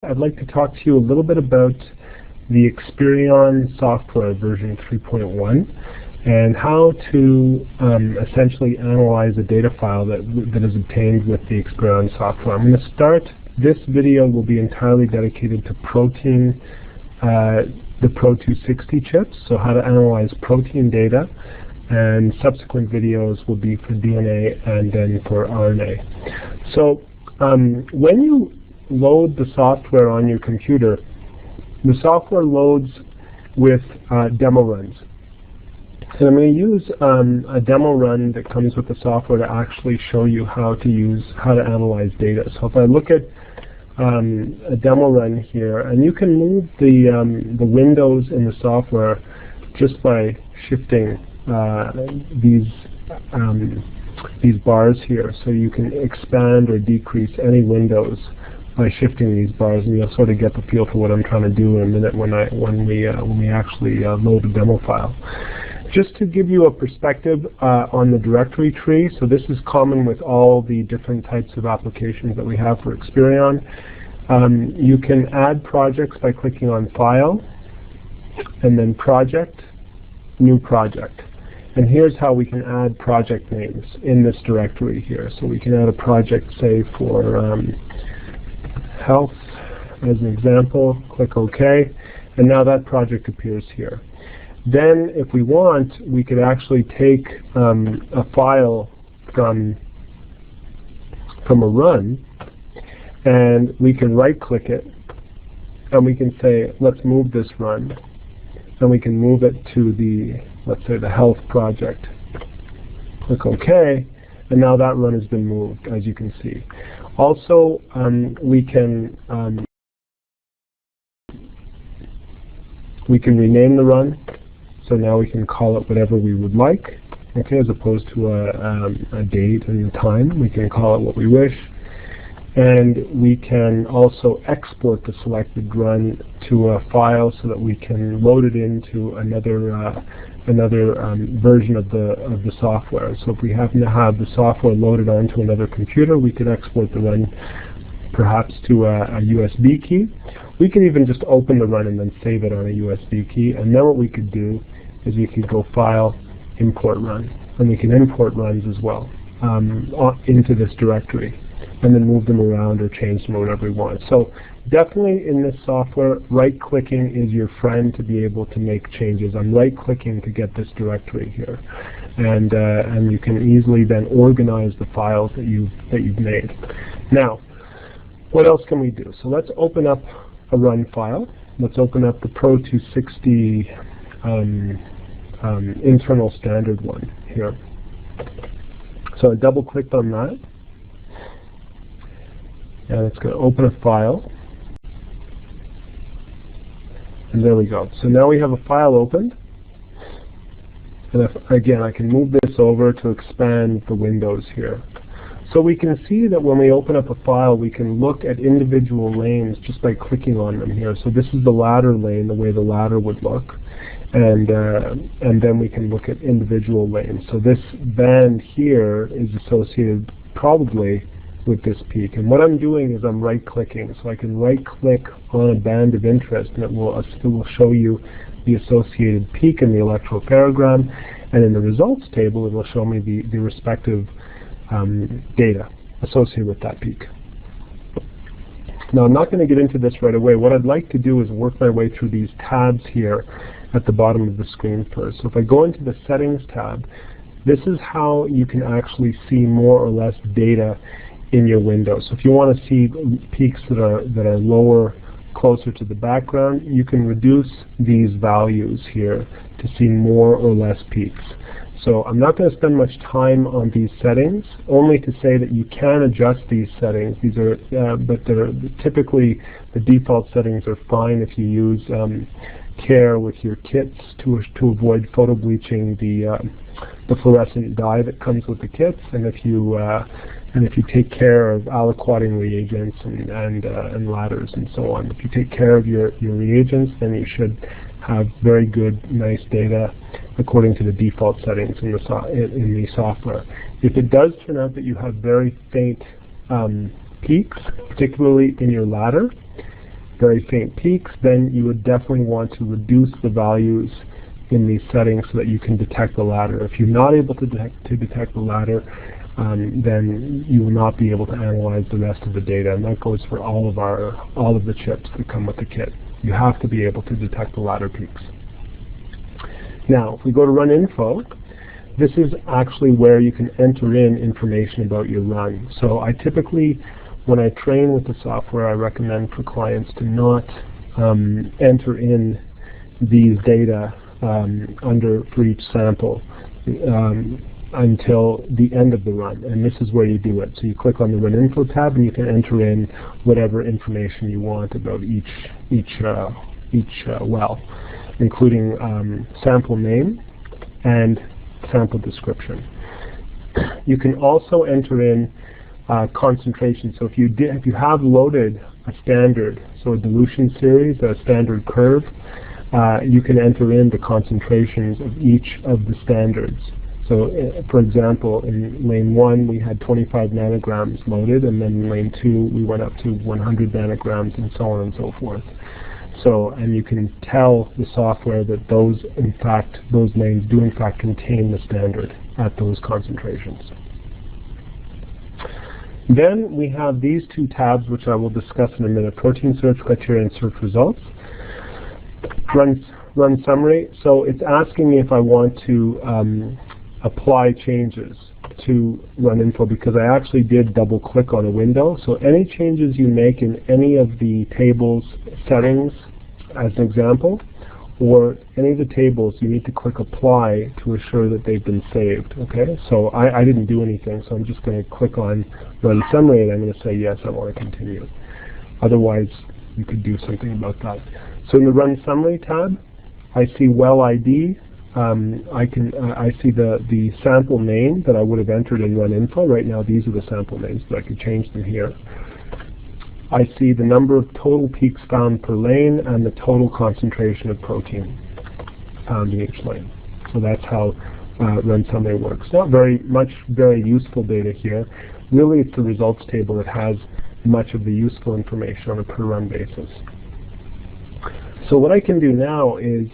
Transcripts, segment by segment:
I'd like to talk to you a little bit about the Experion software version 3.1 and how to essentially analyze a data file that is obtained with the Experion software. I'm going to start. This video will be entirely dedicated to protein, the Pro260 chips, so how to analyze protein data, and subsequent videos will be for DNA and then for RNA. So when you load the software on your computer, the software loads with demo runs. And I'm going to use a demo run that comes with the software to actually show you how to analyze data. So if I look at a demo run here, and you can move the windows in the software just by shifting these bars here. So you can expand or decrease any windows by shifting these bars, and you'll sort of get the feel for what I'm trying to do in a minute when we actually load a demo file. Just to give you a perspective on the directory tree, so this is common with all the different types of applications that we have for Experion. You can add projects by clicking on File, and then Project, New Project. And here's how we can add project names in this directory here. So we can add a project, say, for health as an example, click OK, and now that project appears here. Then if we want, we could actually take a file from a run, and we can right click it, and we can say, let's move this run, and we can move it to the, let's say, the health project. Click OK, and now that run has been moved, as you can see. Also, we can rename the run, so now we can call it whatever we would like. Okay, as opposed to a date and a time, we can call it what we wish. And we can also export the selected run to a file so that we can load it into another version of the software. So if we happen to have the software loaded onto another computer, we could export the run perhaps to a USB key. We could even just open the run and then save it on a USB key. And then what we could do is we could go File, Import Run. And we can import runs as well into this directory, and then move them around or change them or whatever we want. So definitely in this software, right-clicking is your friend to be able to make changes. I'm right-clicking to get this directory here, and you can easily then organize the files that you've made. Now, what else can we do? So let's open up a run file. Let's open up the Pro260 internal standard one here. So I double-clicked on that, and it's going to open a file. And there we go. So now we have a file opened. And again, I can move this over to expand the windows here. So we can see that when we open up a file, we can look at individual lanes just by clicking on them here. So this is the ladder lane, the way the ladder would look. And then we can look at individual lanes. So this band here is associated probably with this peak. And what I'm doing is I'm right-clicking. So I can right-click on a band of interest, and it will show you the associated peak in the electropherogram. And in the results table, it will show me the respective data associated with that peak. Now, I'm not going to get into this right away. What I'd like to do is work my way through these tabs here at the bottom of the screen first. So if I go into the Settings tab, this is how you can actually see more or less data in your window. So if you want to see peaks that are lower, closer to the background, you can reduce these values here to see more or less peaks. So I'm not going to spend much time on these settings, only to say that you can adjust these settings. These are, but typically the default settings are fine if you use care with your kits to avoid photo bleaching the fluorescent dye that comes with the kits, and if you take care of aliquoting reagents and ladders and so on. If you take care of your reagents, then you should have very good, nice data according to the default settings in the software. If it does turn out that you have very faint peaks, particularly in your ladder, very faint peaks, then you would definitely want to reduce the values in these settings so that you can detect the latter. If you're not able to detect the latter, then you will not be able to analyze the rest of the data, and that goes for all of the chips that come with the kit. You have to be able to detect the latter peaks. Now, if we go to run info, this is actually where you can enter in information about your run. So I typically, when I train with the software, I recommend for clients to not enter in these data for each sample until the end of the run, and this is where you do it. So you click on the Run Info tab, and you can enter in whatever information you want about each well, including sample name and sample description. You can also enter in concentration. So if you have loaded a standard, so a dilution series, a standard curve, you can enter in the concentrations of each of the standards. So, for example, in lane 1 we had 25 nanograms loaded, and then in lane 2 we went up to 100 nanograms, and so on and so forth. So, and you can tell the software that those lanes do in fact contain the standard at those concentrations. Then we have these two tabs, which I will discuss in a minute: protein search criteria and search results. Run summary. So it's asking me if I want to apply changes to run info, because I actually did double click on a window. So any changes you make in any of the tables settings, as an example, or any of the tables, you need to click apply to assure that they've been saved. Okay, so I didn't do anything, so I'm just going to click on run summary, and I'm going to say yes, I want to continue. Otherwise you could do something about that. So in the run summary tab, I see well ID. I see the sample name that I would have entered in run info. Right now these are the sample names, but I could change them here. I see the number of total peaks found per lane and the total concentration of protein found in each lane. So that's how run summary works. Not very useful data here. Really, it's the results table that has much of the useful information on a per run basis. So what I can do now is,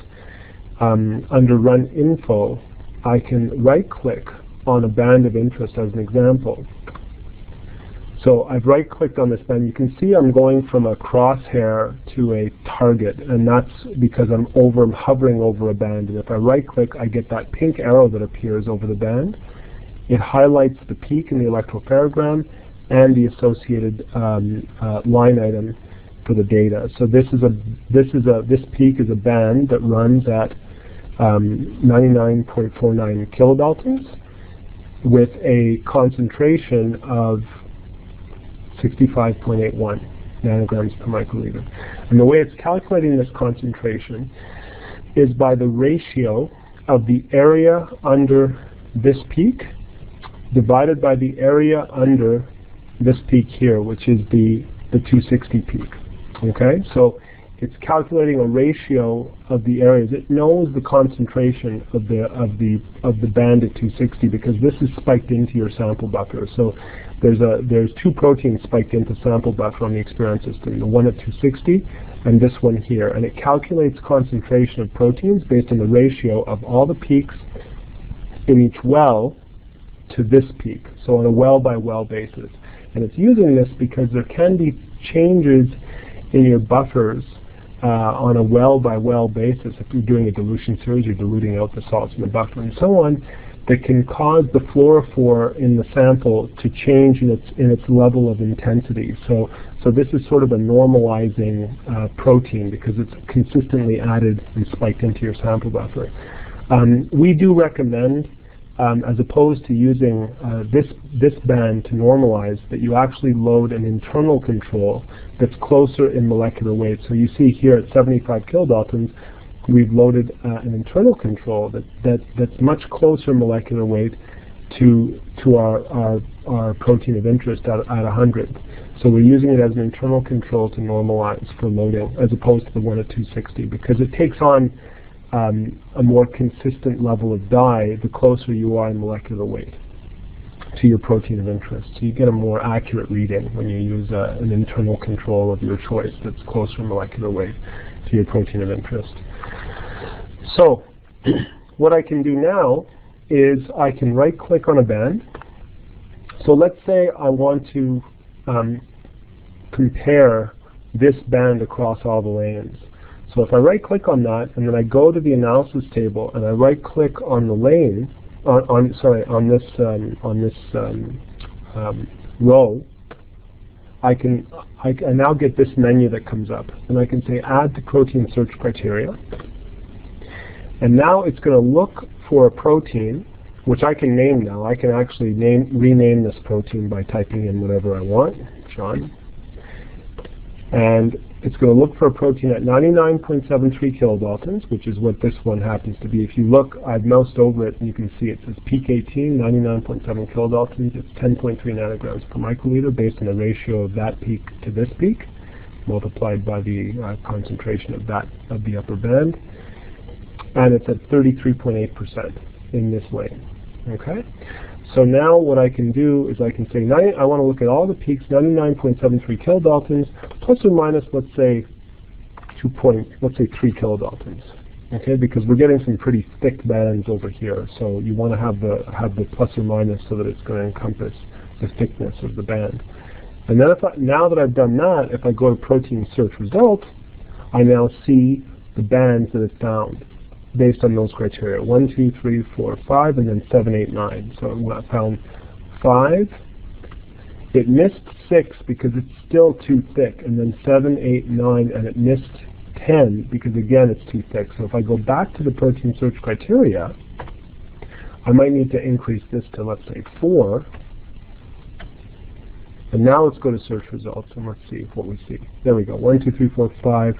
under Run Info, I can right-click on a band of interest as an example. So I've right-clicked on this band. You can see I'm going from a crosshair to a target, and that's because I'm hovering over a band. And if I right-click, I get that pink arrow that appears over the band. It highlights the peak in the electropharogram and the associated line item for the data. So this peak is a band that runs at 99.49 kilodaltons with a concentration of 65.81 nanograms per microliter. And the way it's calculating this concentration is by the ratio of the area under this peak divided by the area under this peak here, which is the 260 peak. Okay, so it's calculating a ratio of the areas. It knows the concentration of the band at 260 because this is spiked into your sample buffer. So there's two proteins spiked into sample buffer on the Experion system, the one at 260 and this one here, and it calculates concentration of proteins based on the ratio of all the peaks in each well to this peak, so on a well by well basis. And it's using this because there can be changes in your buffers on a well by well basis. If you're doing a dilution series, you're diluting out the salts in the buffer and so on, that can cause the fluorophore in the sample to change in its level of intensity. So this is sort of a normalizing protein because it's consistently added and spiked into your sample buffer. We do recommend, as opposed to using this band to normalize, that you actually load an internal control that's closer in molecular weight. So you see here at 75 kilodaltons, we've loaded an internal control that's much closer molecular weight to our protein of interest at 100. So we're using it as an internal control to normalize for loading, as opposed to the one at 260, because it takes on a more consistent level of dye the closer you are in molecular weight. to your protein of interest. So you get a more accurate reading when you use an internal control of your choice that's closer in molecular weight to your protein of interest. So what I can do now is I can right-click on a band. So let's say I want to compare this band across all the lanes. So if I right-click on that, and then I go to the analysis table, and I right-click on the lane, on this row, I now get this menu that comes up, and I can say Add to Protein Search Criteria, and now it's going to look for a protein, which I can name now. I can actually rename this protein by typing in whatever I want, John. And it's going to look for a protein at 99.73 kilodaltons, which is what this one happens to be. If you look, I've moused over it, and you can see it says peak 18, 99.7 kilodaltons. It's 10.3 nanograms per microliter based on the ratio of that peak to this peak, multiplied by the concentration of the upper band. And it's at 33.8% in this lane. Okay? So now what I can do is I can say, I want to look at all the peaks, 99.73 kilodaltons, plus or minus, let's say 3 kilodaltons. Okay, because we're getting some pretty thick bands over here, so you want to have the plus or minus so that it's going to encompass the thickness of the band. And then now that I've done that, if I go to protein search results, I now see the bands that it found based on those criteria: 1, 2, 3, 4, 5, and then 7, 8, 9. So I found 5. It missed 6 because it's still too thick, and then 7, 8, 9, and it missed 10 because again it's too thick. So if I go back to the protein search criteria, I might need to increase this to, let's say, 4. And now let's go to search results and let's see what we see. There we go. 1, 2, 3, 4, 5.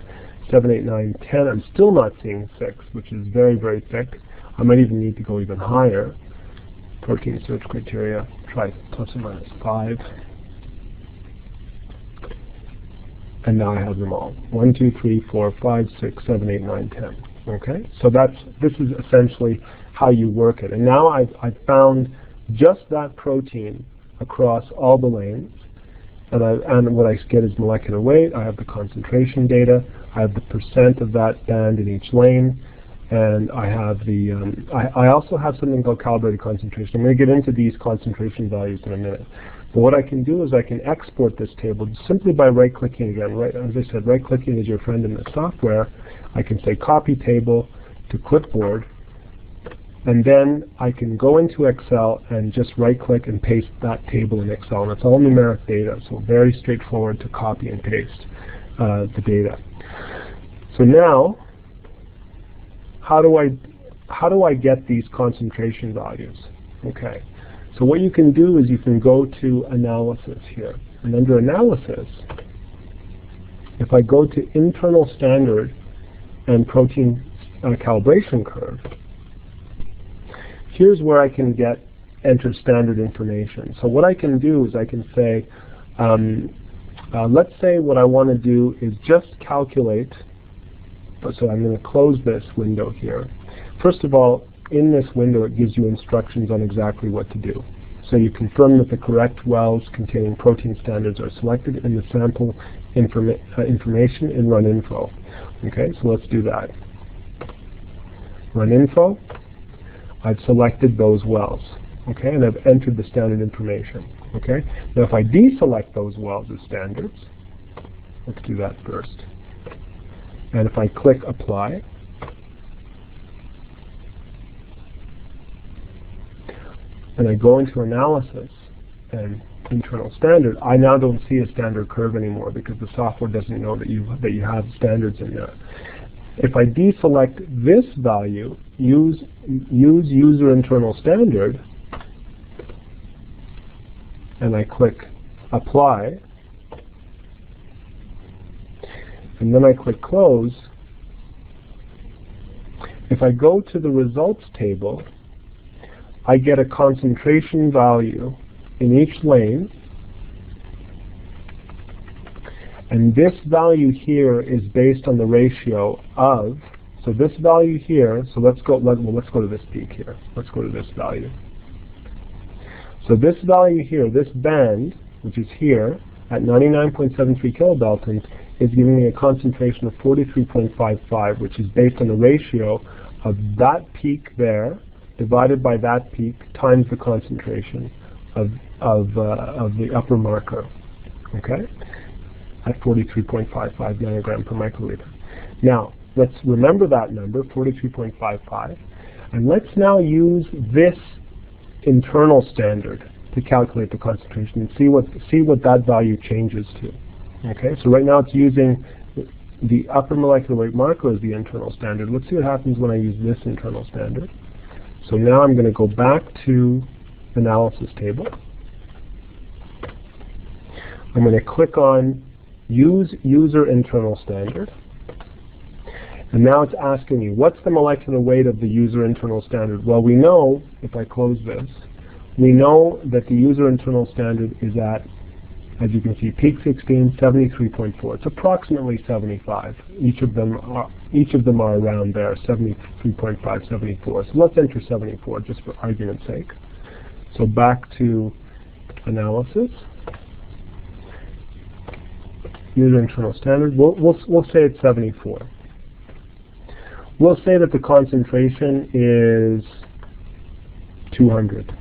7, 8, 9, 10. I'm still not seeing 6, which is very, very thick. I might even need to go even higher. Protein search criteria, try plus or minus 5. And now I have them all. 1, 2, 3, 4, 5, 6, 7, 8, 9, 10. Okay? So this is essentially how you work it. And now I've found just that protein across all the lanes. And what I get is molecular weight. I have the concentration data. I have the percent of that band in each lane, and I have the. I also have something called calibrated concentration. I'm going to get into these concentration values in a minute. But what I can do is I can export this table simply by right-clicking again. Right, as I said, right-clicking is your friend in the software. I can say Copy Table to Clipboard. And then I can go into Excel and just right-click and paste that table in Excel. And it's all numeric data, so very straightforward to copy and paste the data. So now, how do I get these concentration values? Okay. So what you can do is you can go to Analysis here. And under Analysis, if I go to Internal Standard and Protein Calibration Curve, here's where I can enter standard information. So what I can do is I can say, let's say what I want to do is just calculate. So I'm going to close this window here. First of all, in this window it gives you instructions on exactly what to do. So you confirm that the correct wells containing protein standards are selected in the sample information in Run Info. Okay, so let's do that. Run Info. I've selected those wells, okay, and I've entered the standard information, okay. Now if I deselect those wells as standards, let's do that first. And if I click Apply, and I go into Analysis and Internal Standard, I now don't see a standard curve anymore because the software doesn't know that you have standards in there. If I deselect this value, use user internal standard, and I click Apply, and then I click Close, if I go to the results table, I get a concentration value in each lane. And this value here is based on the ratio of, so this value here, so let's go to this peak here. Let's go to this value. So this value here, this band, which is here, at 99.73 kilodaltons, is giving me a concentration of 43.55, which is based on the ratio of that peak there divided by that peak times the concentration of the upper marker, okay, at 43.55 nanogram per microliter. Now, let's remember that number, 43.55, and let's now use this internal standard to calculate the concentration and see what that value changes to. Okay, so right now it's using the upper molecular weight marker as the internal standard. Let's see what happens when I use this internal standard. So now I'm going to go back to analysis table. I'm going to click on use user internal standard. And now it's asking me, what's the molecular weight of the user internal standard? Well, we know, if I close this, we know that the user internal standard is at, as you can see, peak 16, 73.4. It's approximately 75. Each of them are around there, 73.5, 74. So let's enter 74 just for argument's sake. So back to analysis. User internal standard. We'll say it's 74. We'll say that the concentration is 200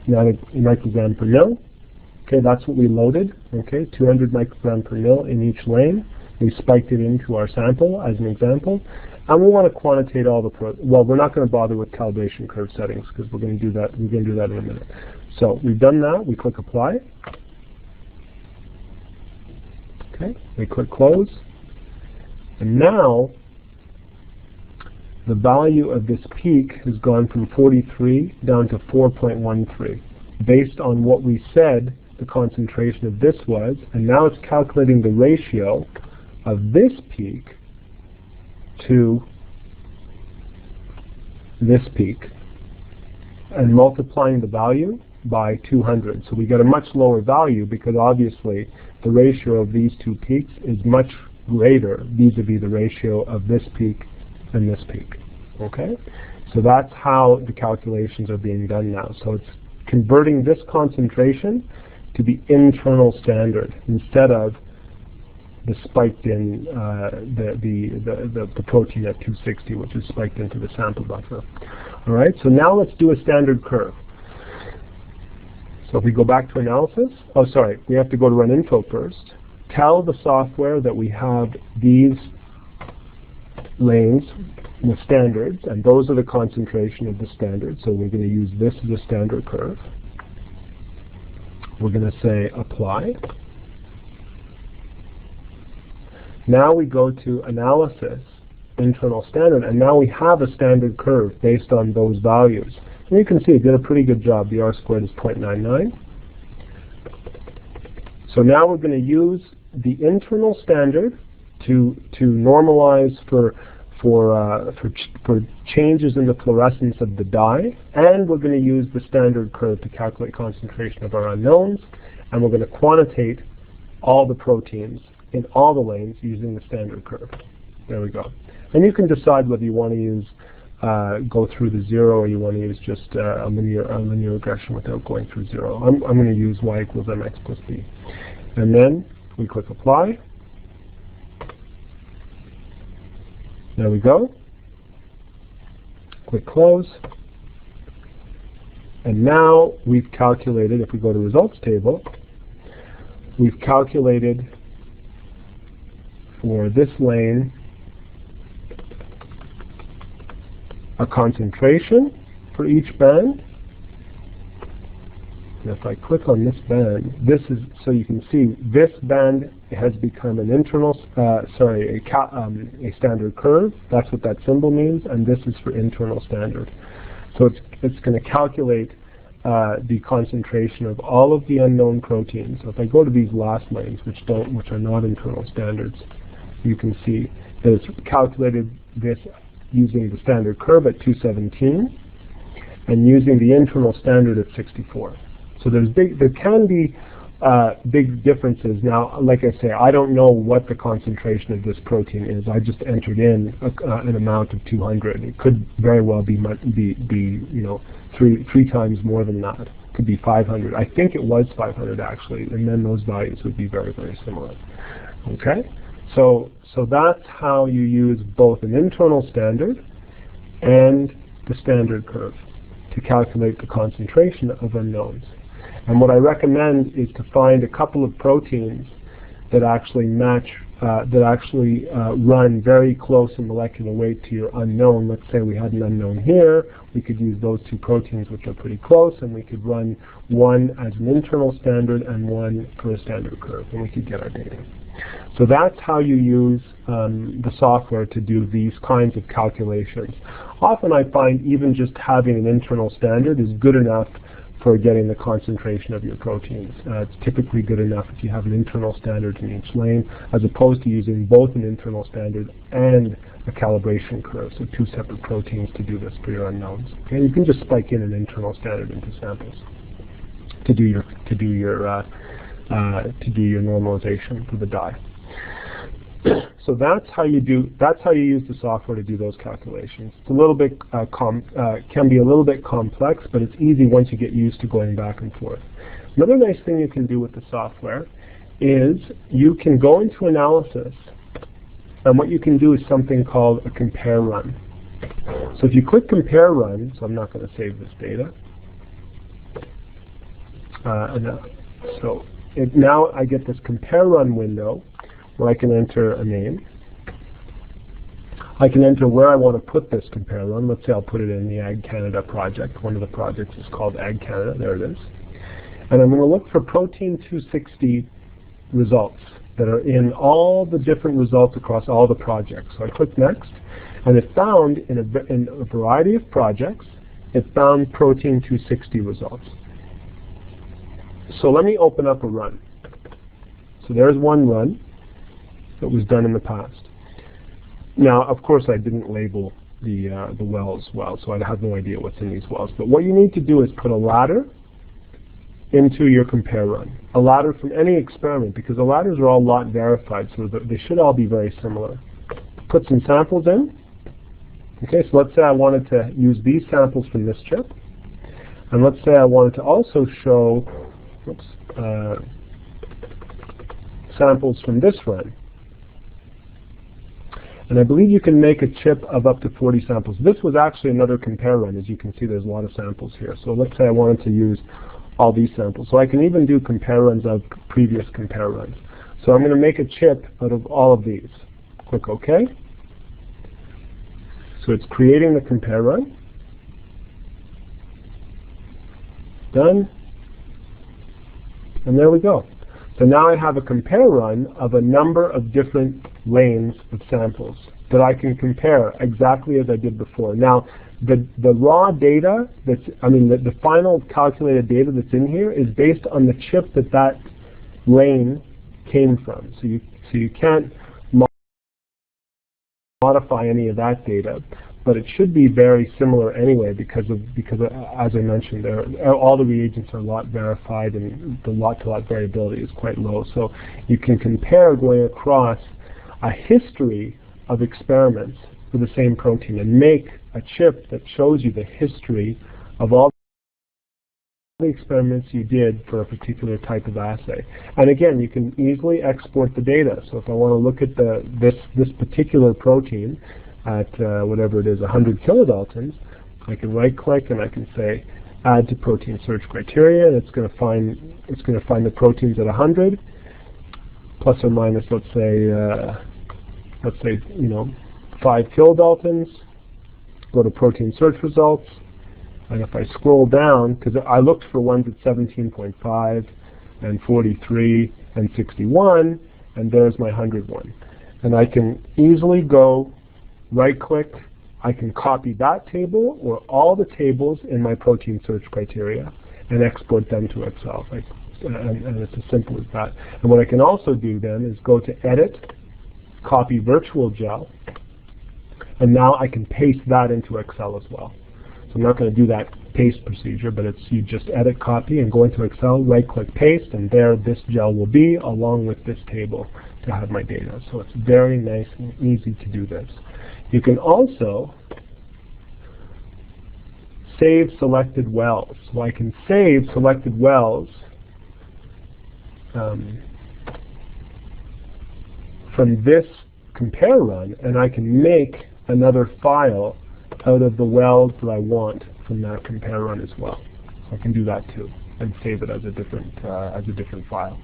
microgram per mil. Okay, that's what we loaded. Okay, 200 microgram per mil in each lane. We spiked it into our sample as an example, and we want to quantitate all the well, we're not going to bother with calibration curve settings because we're going to do that. We're going to do that in a minute. So we've done that. We click apply. Okay, we click close, and now the value of this peak has gone from 43 down to 4.13 based on what we said the concentration of this was, and now it's calculating the ratio of this peak to this peak and multiplying the value by 200. So we get a much lower value because obviously the ratio of these two peaks is much greater vis-a-vis the ratio of this peak and this peak. Okay? So that's how the calculations are being done now. So it's converting this concentration to the internal standard instead of the spiked in the protein at 260, which is spiked into the sample buffer. All right, so now let's do a standard curve. So if we go back to analysis, oh sorry, we have to go to run info first. Tell the software that we have these lanes with standards, and those are the concentration of the standard. So we're going to use this as a standard curve. We're going to say apply. Now we go to analysis, internal standard, and now we have a standard curve based on those values. And you can see it did a pretty good job. The R squared is 0.99. So now we're going to use the internal standard to normalize for changes in the fluorescence of the dye, and we're going to use the standard curve to calculate concentration of our unknowns, and we're going to quantitate all the proteins in all the lanes using the standard curve. There we go. And you can decide whether you want to use go through the zero or you want to use just a linear regression without going through zero. I'm going to use y equals mx plus b. And then we click apply. There we go. Click close. And now we've calculated, if we go to results table, we've calculated for this lane a concentration for each band. And if I click on this band, this is, so you can see this band has become an internal, a standard curve. That's what that symbol means, and this is for internal standard. So it's going to calculate the concentration of all of the unknown proteins. So if I go to these last lanes, which are not internal standards, you can see that it's calculated this using the standard curve at 217 and using the internal standard at 64. So there can be big differences. Now, like I say, I don't know what the concentration of this protein is. I just entered in an amount of 200. It could very well be three times more than that. could be 500. I think it was 500 actually, and then those values would be very, very similar. Okay? So that's how you use both an internal standard and the standard curve to calculate the concentration of unknowns. And what I recommend is to find a couple of proteins that actually match, run very close in molecular weight to your unknown. Let's say we had an unknown here. We could use those two proteins, which are pretty close, and we could run one as an internal standard and one for a standard curve, and we could get our data. So that's how you use the software to do these kinds of calculations. Often I find even just having an internal standard is good enough for getting the concentration of your proteins. It's typically good enough if you have an internal standard in each lane, as opposed to using both an internal standard and a calibration curve, so two separate proteins to do this for your unknowns. Okay, you can just spike in an internal standard into samples to do your normalization for the dye. So that's how you use the software to do those calculations. It's a little bit can be a little bit complex, but it's easy once you get used to going back and forth. Another nice thing you can do with the software is you can go into analysis, and what you can do is something called a compare run. So if you click compare run, so I'm not going to save this data. Now I get this compare run window where I can enter a name. I can enter where I want to put this compare run. Let's say I'll put it in the Ag Canada project. One of the projects is called Ag Canada. There it is. And I'm going to look for Pro260 results that are in all the different results across all the projects. So I click next, and it found in a variety of projects, it found Pro260 results. So let me open up a run. So there's one run that was done in the past. Now, of course, I didn't label the wells well, so I have no idea what's in these wells. But what you need to do is put a ladder into your compare run. A ladder from any experiment, because the ladders are all lot verified, so they should all be very similar. Put some samples in. Okay, so let's say I wanted to use these samples from this chip. And let's say I wanted to also show samples from this run. And I believe you can make a chip of up to 40 samples. This was actually another compare run. As you can see, there's a lot of samples here. So let's say I wanted to use all these samples. So I can even do compare runs of previous compare runs. So I'm going to make a chip out of all of these. Click OK. So it's creating the compare run. Done. And there we go. So now I have a compare run of a number of different lanes of samples that I can compare exactly as I did before. Now, the raw data the final calculated data that's in here is based on the chip that lane came from. So you can't modify any of that data, but it should be very similar anyway because as I mentioned, all the reagents are lot verified and the lot-to-lot variability is quite low. So you can compare going across a history of experiments for the same protein and make a chip that shows you the history of all the experiments you did for a particular type of assay. And again, you can easily export the data. So if I want to look at this particular protein at whatever it is, 100 kilodaltons, I can right-click and I can say add to protein search criteria, and it's going to find the proteins at 100 plus or minus, let's say 5 kilodaltons. Go to protein search results, and if I scroll down, because I looked for ones at 17.5 and 43 and 61, and there's my 100 one. And I can easily go right-click, I can copy that table or all the tables in my protein search criteria and export them to Excel. And it's as simple as that. And what I can also do then is go to Edit, Copy Virtual Gel, and now I can paste that into Excel as well. So I'm not going to do that paste procedure, but you just edit, copy, and go into Excel, right-click, paste, and there this gel will be along with this table to have my data. So it's very nice and easy to do this. You can also save selected wells. So I can save selected wells from this compare run, and I can make another file out of the wells that I want from that compare run as well. So I can do that too and save it as a different file.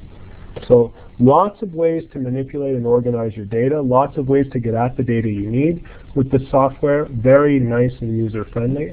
So lots of ways to manipulate and organize your data, lots of ways to get at the data you need with the software, very nice and user-friendly.